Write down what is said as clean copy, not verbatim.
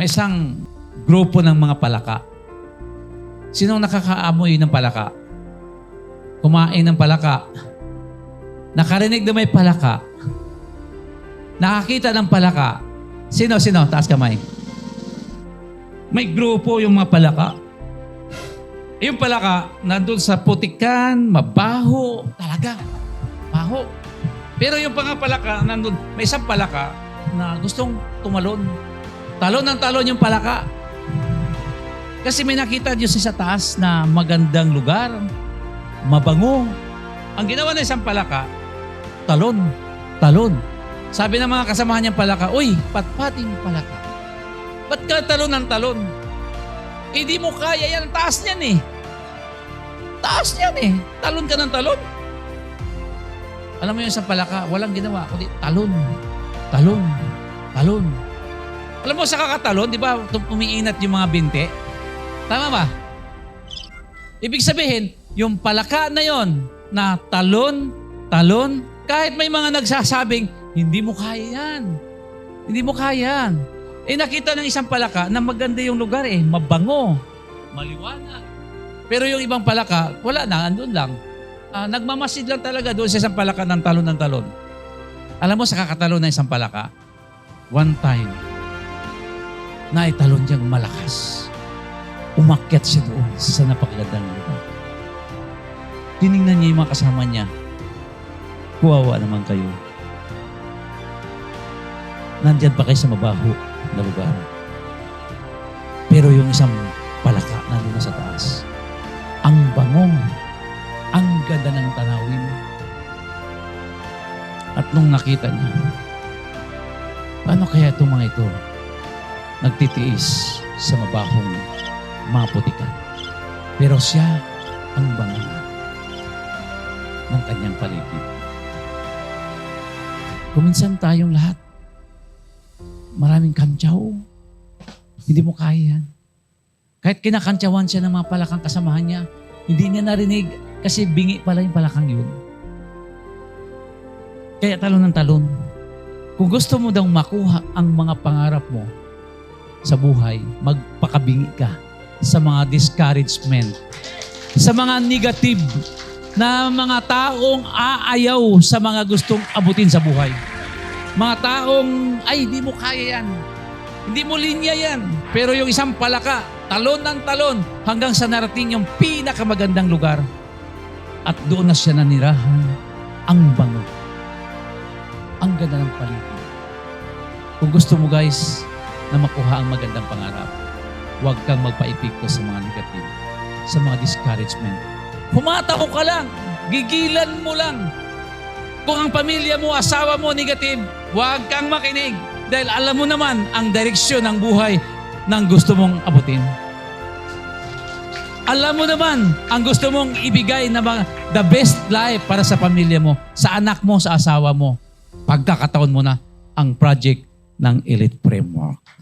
May isang grupo ng mga palaka. Sinong nakakaamoy ng palaka? Kumain ng palaka. Nakarinig na may palaka. Nakakita ng palaka. Sino? Taas kamay. May grupo yung mga palaka. Yung palaka, nandun sa putikan, mabaho, talaga. Baho. Pero yung mga palaka, nandun, may isang palaka na gustong tumalon. Talon ng talon yung palaka. Kasi may nakita Diyos sa taas na magandang lugar, mabango. Ang ginawa ng isang palaka, talon. Sabi ng mga kasamahan niyang palaka, uy, patpating palaka. Ba't ka talon ng talon? Hindi mo kaya yan. Taas niyan eh. Taas niyan eh. Talon ka ng talon. Alam mo yung isang palaka, walang ginawa, kundi talon. Alam mo sa kakatalon, di ba, umiinat yung mga binte? Tama ba? Ibig sabihin, yung palaka na yon na talon, kahit may mga nagsasabing, hindi mo kaya yan. Eh nakita ng isang palaka na maganda yung lugar eh, mabango, maliwanag. Pero yung ibang palaka, wala na, andun lang. Nagmamasid lang talaga doon sa isang palaka ng talon. Alam mo sa kakatalon ng isang palaka, one time, na italon diyang malakas. Umakyat siya doon sa napakagandang lugar. Tiningnan niya yung mga kasama niya. Kuwawa naman kayo. Nandyan pa kayo sa mabaho na lugar. Pero yung isang palaka nandun na sa taas. Ang bangong, ang ganda ng tanawin. At nung nakita niya, paano kaya itong mga ito nagtitiis sa mabahong maputikan? Pero siya ang bango ng kanyang paligid. Kuminsan tayong lahat, maraming kantsaw. Hindi mo kaya yan. Kahit kinakantsawan siya ng mga palakang kasamahan niya, hindi niya narinig kasi bingi pala yung palakang yun. Kaya talon ng talon. Kung gusto mo daw makuha ang mga pangarap mo sa buhay, magpakabingi ka sa mga discouragement, sa mga negative na mga taong aayaw sa mga gustong abutin sa buhay. Mga taong, ay, hindi mo kaya yan. Hindi mo linya yan. Pero yung isang palaka, talon ng talon, hanggang sa narating yung pinakamagandang lugar. At doon na siya nanirahan, ang bango. Ang ganda ng paligid. Kung gusto mo guys, na makuha ang magandang pangarap, huwag kang magpaipikto sa mga negative, sa mga discouragement. Humataw ka lang, gigilan mo lang. Kung ang pamilya mo, asawa mo, negative, huwag kang makinig. Dahil alam mo naman ang direksyon ng buhay ng gusto mong abutin. Alam mo naman ang gusto mong ibigay na the best life para sa pamilya mo, sa anak mo, sa asawa mo. Pagkakataon mo na ang project ng Elite Framework.